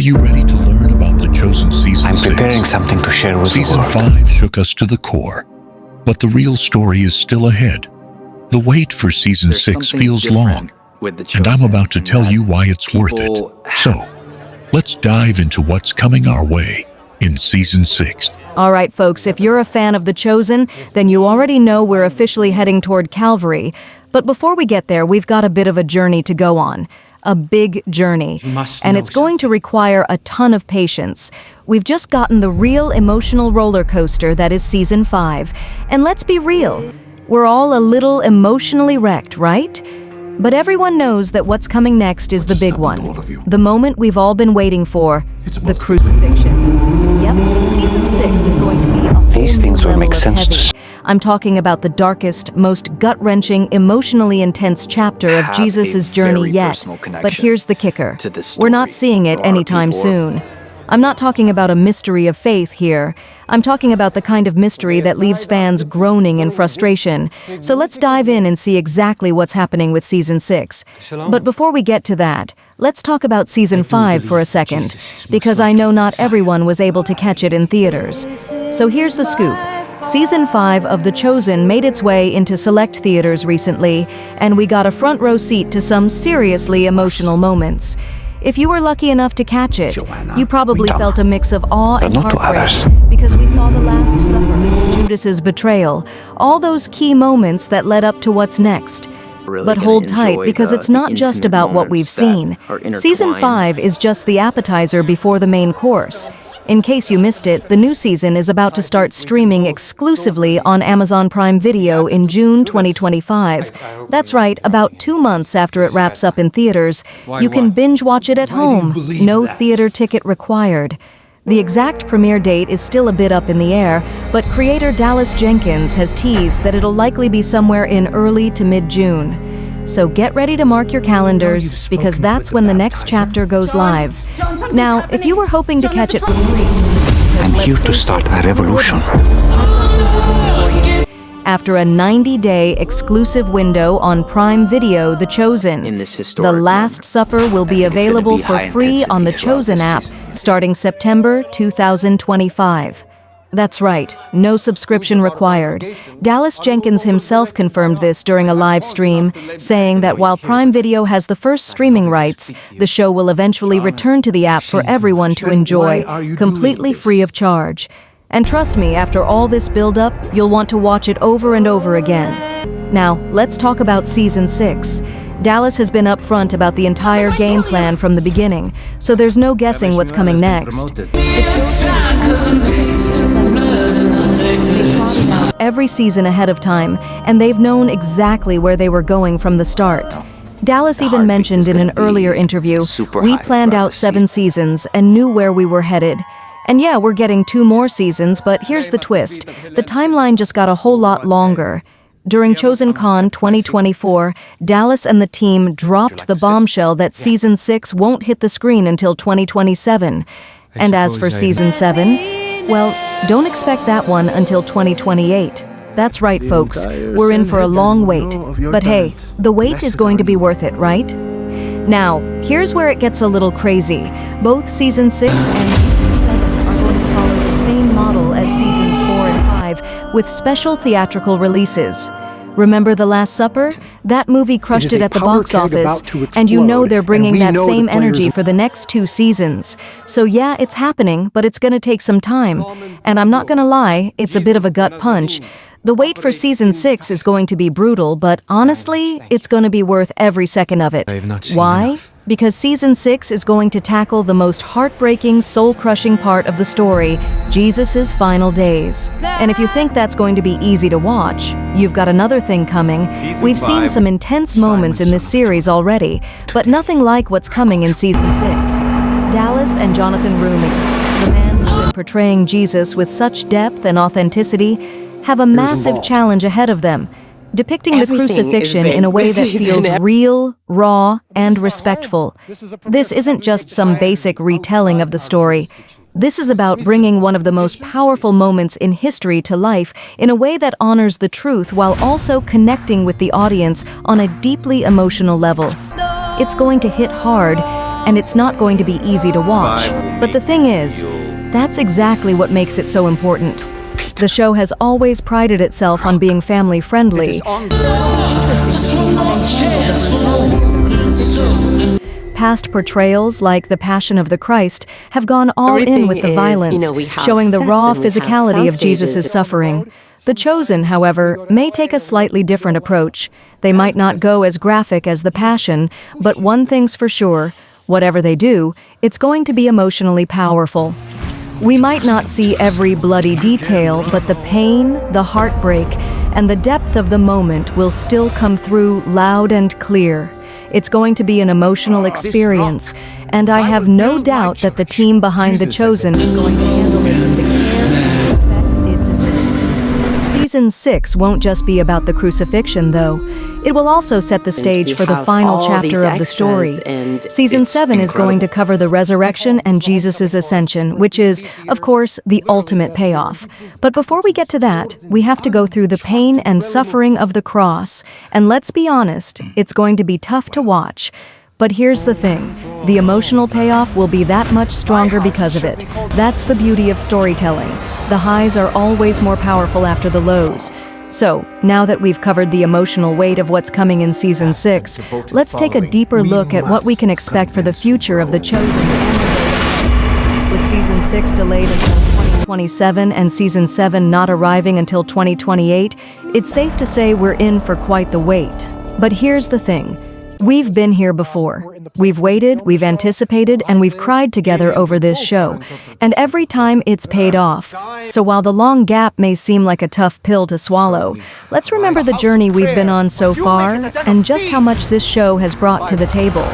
you ready to learn about The Chosen Season I'm 6? preparing something to share with the Season world. 5 shook us to the core, but the real story is still ahead. The wait for Season There's 6 something feels long, different with The and I'm Chosen about to in tell that you why it's worth it. people- So, let's dive into what's coming our way in Season 6. All right, folks, if you're a fan of The Chosen, then you already know we're officially heading toward Calvary. But before we get there, we've got a bit of a journey to go on. A big journey. And it's going to require a ton of patience. We've just gotten the real emotional roller coaster that is Season 5. And let's be real, we're all a little emotionally wrecked, right? But everyone knows that what's coming next is the big one. The moment we've all been waiting for, the crucifixion. Yep, Season 6 is going to be a whole These new things will level make of sense to heavy. I'm talking about the darkest, most gut-wrenching, emotionally intense chapter of Have Jesus' a journey very yet. personal But connection here's the kicker. to this We're not story. seeing it A lot of anytime people soon. I'm not talking about a mystery of faith here. I'm talking about the kind of mystery that leaves fans groaning in frustration. So let's dive in and see exactly what's happening with Season 6. But before we get to that, let's talk about Season 5 for a second, because I know not everyone was able to catch it in theaters. So here's the scoop. Season 5 of The Chosen made its way into select theaters recently, and we got a front row seat to some seriously emotional moments. If you were lucky enough to catch it, you probably felt a mix of awe and not to heartbreak others. because we saw the Last Supper, Judas's betrayal, all those key moments that led up to what's next. Really But gonna hold tight, enjoy because the it's not just intimate about what we've moments that seen. are Season intertwined. 5 is just the appetizer before the main course. In case you missed it, the new season is about to start streaming exclusively on Amazon Prime Video in June 2025. That's right, about 2 months after it wraps up in theaters. You can binge watch it at home. No theater ticket required. The exact premiere date is still a bit up in the air, but creator Dallas Jenkins has teased that it'll likely be somewhere in early to mid-June. So get ready to mark your calendars, because that's when the next chapter goes live. Now, if you were hoping to catch it for free, I'm here to start a revolution. after a 90-day exclusive window on Prime Video, The Chosen, In this The historic Last moment, Supper will be I think it's gonna available be for high free on the intensity throughout Chosen this app season. starting September 2025. That's right, no subscription required. Dallas Jenkins himself confirmed this during a live stream, saying that while Prime Video has the first streaming rights, the show will eventually return to the app for everyone to enjoy, completely free of charge. And trust me, after all this build-up, you'll want to watch it over and over again. Now, let's talk about Season 6. Dallas has been upfront about the entire game plan from the beginning, so there's no guessing what's coming next. Every season ahead of time, and they've known exactly where they were going from the start. Dallas even mentioned in an earlier interview, we planned out 7 seasons and knew where we were headed. And yeah, we're getting 2 more seasons, but here's the twist. The timeline just got a whole lot longer. During ChosenCon 2024, Dallas and the team dropped the bombshell that Season 6 won't hit the screen until 2027. And as for Season 7, well, don't expect that one until 2028. That's right, folks. We're in for a long wait. But hey, the wait is going to be worth it, right? Now, here's where it gets a little crazy. Both Season 6 and Season 7 are going to follow the same model as Seasons 4 and 5, with special theatrical releases. Remember The Last Supper? That movie crushed it at the box office, and you know they're bringing that same energy for the next 2 seasons. So yeah, it's happening, but it's gonna take some time. And I'm not gonna lie, it's a bit of a gut punch. The wait for Season 6 is going to be brutal, but honestly, it's going to be worth every second of it. Why? Because Season 6 is going to tackle the most heartbreaking, soul-crushing part of the story, Jesus' final days. And if you think that's going to be easy to watch, you've got another thing coming. We've seen some intense moments in this series already, but nothing like what's coming in Season 6. Dallas and Jonathan Roumie, the man who's been portraying Jesus with such depth and authenticity, have a massive challenge ahead of them, depicting the crucifixion in a way that feels real, raw, and respectful. This isn't just some basic retelling of the story. This is about bringing one of the most powerful moments in history to life in a way that honors the truth while also connecting with the audience on a deeply emotional level. It's going to hit hard, and it's not going to be easy to watch. But the thing is, that's exactly what makes it so important. The show has always prided itself on being family-friendly, so it'll be interesting to see how they handle the brutality of crucifixion. Past portrayals like The Passion of the Christ have gone all in with the violence, showing the raw physicality of Jesus' suffering. The Chosen, however, may take a slightly different approach. They might not go as graphic as The Passion, but one thing's for sure, whatever they do, it's going to be emotionally powerful. We might not see every bloody detail, but the pain, the heartbreak, and the depth of the moment will still come through loud and clear. It's going to be an emotional experience, and I have no doubt that the team behind The Chosen is going to handle it with the care and respect it deserves. Season 6 won't just be about the crucifixion, though. It will also set the stage for the final chapter of the story. Season 7 is going to cover the resurrection and Jesus' ascension, which is, of course, the ultimate payoff. But before we get to that, we have to go through the pain and suffering of the cross. And let's be honest, it's going to be tough to watch. But here's the thing, the emotional payoff will be that much stronger because of it. That's the beauty of storytelling. The highs are always more powerful after the lows. So, now that we've covered the emotional weight of what's coming in Season 6, let's take a deeper look at what we can expect for the future of The Chosen and the With Season 6 delayed until 2027 and Season 7 not arriving until 2028, it's safe to say we're in for quite the wait. But here's the thing. We've been here before. We've waited, we've anticipated, and we've cried together over this show. And every time it's paid off. So while the long gap may seem like a tough pill to swallow, let's remember the journey we've been on so far and just how much this show has brought to the table.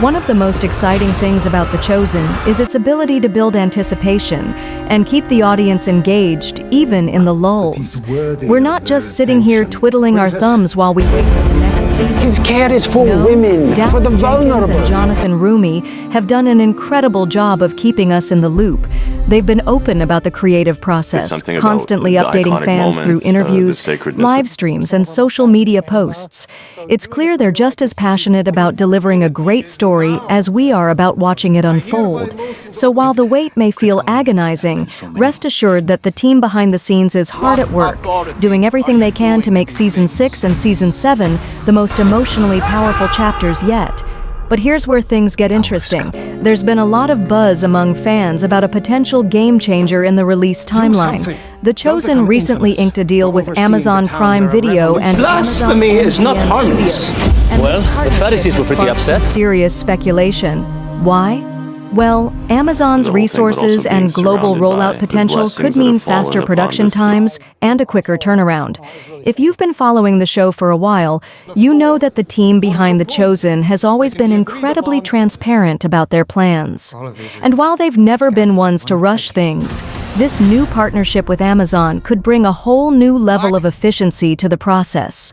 One of the most exciting things about The Chosen is its ability to build anticipation and keep the audience engaged, even in the lulls. We're not just sitting here twiddling our thumbs while we wait for the next season. His care is for women, Dallas for the Jenkins vulnerable. and Jonathan Rumi have done an incredible job of keeping us in the loop. They've been open about the creative process, constantly updating fans through interviews, live streams, and social media posts. It's clear they're just as passionate about delivering a great story as we are about watching it unfold. So while the wait may feel agonizing, rest assured that the team behind the scenes is hard at work, doing everything they can to make Season 6 and Season 7 the most emotionally powerful chapters yet. But here's where things get interesting. There's been a lot of buzz among fans about a potential game changer in the release timeline. The Chosen recently inked a deal with Amazon Prime Video and Blasphemy is not harmless. Well, the Pharisees were pretty upset. Serious speculation. Why? Well, Amazon's resources and global rollout potential could mean faster production times and a quicker turnaround. If you've been following the show for a while, you know that the team behind The Chosen has always been incredibly transparent about their plans. And while they've never been ones to rush things, this new partnership with Amazon could bring a whole new level of efficiency to the process.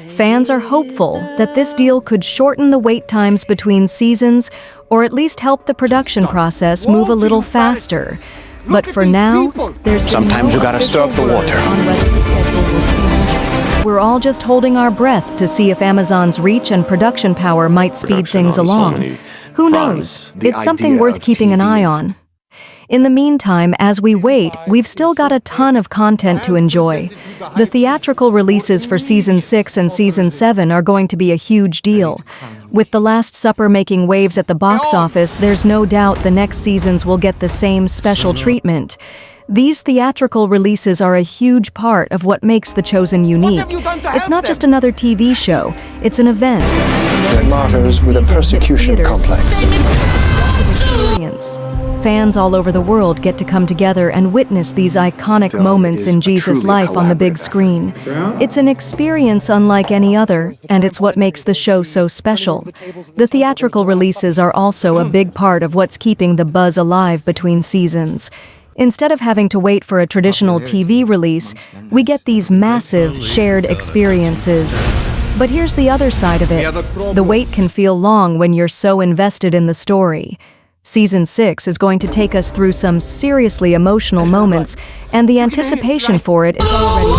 Fans are hopeful that this deal could shorten the wait times between seasons or at least help the production process move a little faster. But for now, there's been Sometimes you gotta stir up the water. on whether the schedule will change. We're all just holding our breath to see if Amazon's reach and production power might speed things along. Who knows? It's something worth keeping an eye on. In the meantime, as we wait, we've still got a ton of content to enjoy. The theatrical releases for Season 6 and Season 7 are going to be a huge deal. With The Last Supper making waves at the box office, there's no doubt the next seasons will get the same special treatment. These theatrical releases are a huge part of what makes The Chosen unique. It's not just another TV show, it's an event. They're martyrs with a persecution complex. Experience. Fans all over the world get to come together and witness these iconic moments in Jesus' life on the big screen. It's an experience unlike any other, and it's what makes the show so special. The theatrical releases are also a big part of what's keeping the buzz alive between seasons. Instead of having to wait for a traditional TV release, we get these massive, shared experiences. But here's the other side of it. The wait can feel long when you're so invested in the story. Season 6 is going to take us through some seriously emotional moments, and the anticipation for it is already building.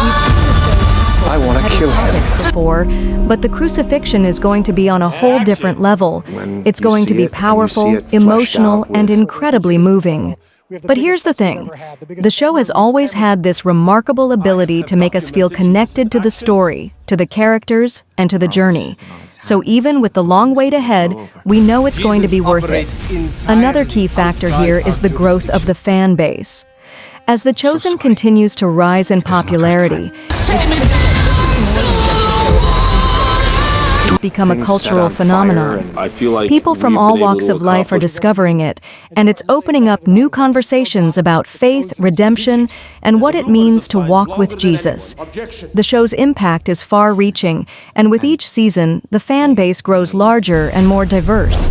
We've seen the show tackle I want gonna kill him. before, but the crucifixion is going to be on a whole different level. It's going to be powerful, emotional, and incredibly moving. But here's the thing. The show has always had this remarkable ability to make us feel connected to the story, to the characters, and to the journey. So even with the long wait ahead, we know it's going to be worth it. Another key factor here is the growth of the fan base. As The Chosen continues to rise in popularity, it's become a cultural phenomenon. I feel like People from we've all been able walks to of life are accomplish- discovering it, and it's opening up new conversations about faith, redemption, and what it means to walk with Jesus. The show's impact is far-reaching, and with each season, the fan base grows larger and more diverse.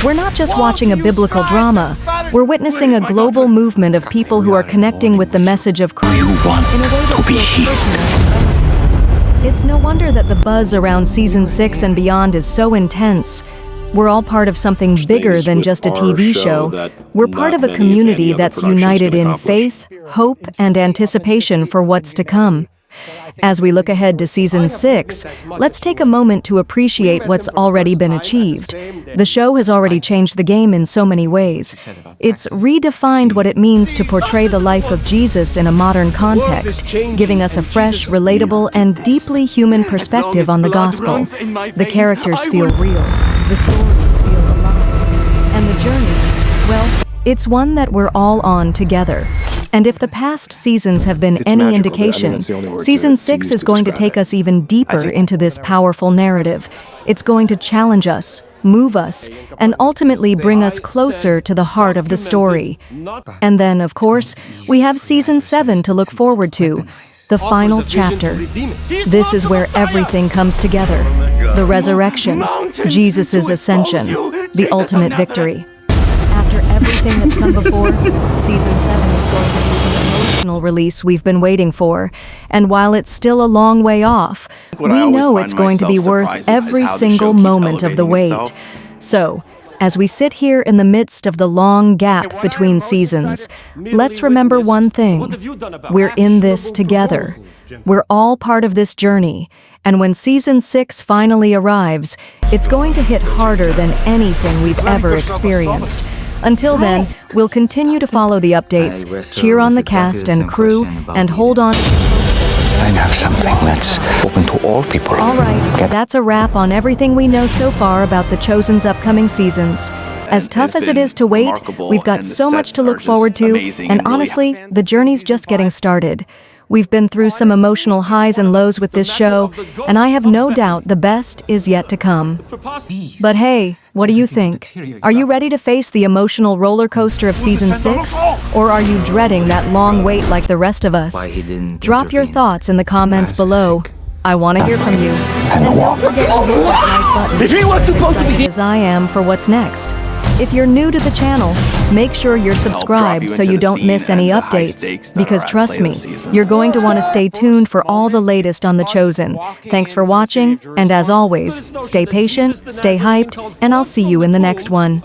We're not just watching a biblical drama, we're witnessing a global movement of people who are connecting with the message of Christ in a way that feels personal. It's no wonder that the buzz around Season 6 and beyond is so intense. We're all part of something bigger than just a TV show. We're part of a community that's united in faith, hope, and anticipation for what's to come. As we look ahead to Season 6, let's take a moment to appreciate what's already been achieved. The show has already changed the game in so many ways. It's redefined what it means to portray the life of Jesus in a modern context, giving us a fresh, relatable, and deeply human perspective on the gospel. The characters feel real, the stories feel alive, and the journey, well, it's one that we're all on together. And if the past seasons have been any magical. indication, That's the only word Season to 6 use is to going to describe take us even deeper into this powerful narrative. It's going to challenge us, move us, and ultimately bring us closer to the heart of the story. And then, of course, we have Season 7 to look forward to, the final chapter. This is where everything comes together. The resurrection, Jesus' ascension, the ultimate victory. After everything that's come before, Season 7 is going to be the emotional release we've been waiting for. And while it's still a long way off, we know it's going to be worth every single moment of the wait. So, as we sit here in the midst of the long gap between seasons, let's remember one thing. We're in this together. We're all part of this journey. And when Season 6 finally arrives, it's going to hit harder than anything we've ever experienced. Until then, we'll continue to follow the updates, cheer on the cast and crew, and hold on. I have something that's open to all people. All right, that's a wrap on everything we know so far about The Chosen's upcoming seasons. As tough as it is to wait, we've got so much to look forward to, and honestly, the journey's just getting started. We've been through some emotional highs and lows with this show, and I have no doubt the best is yet to come. But hey, what do you think? Are you ready to face the emotional roller coaster of Season 6? Or are you dreading that long wait like the rest of us? Drop your thoughts in the comments below. I want to hear from you. And don't forget to hit that like button. If he was supposed to be here. As I am for what's next. If you're new to the channel, make sure you're subscribed so you don't miss any updates. Because trust me, you're going to want to stay tuned for all the latest on The Chosen. Thanks for watching, and as always, stay patient, stay hyped, and I'll see you in the next one.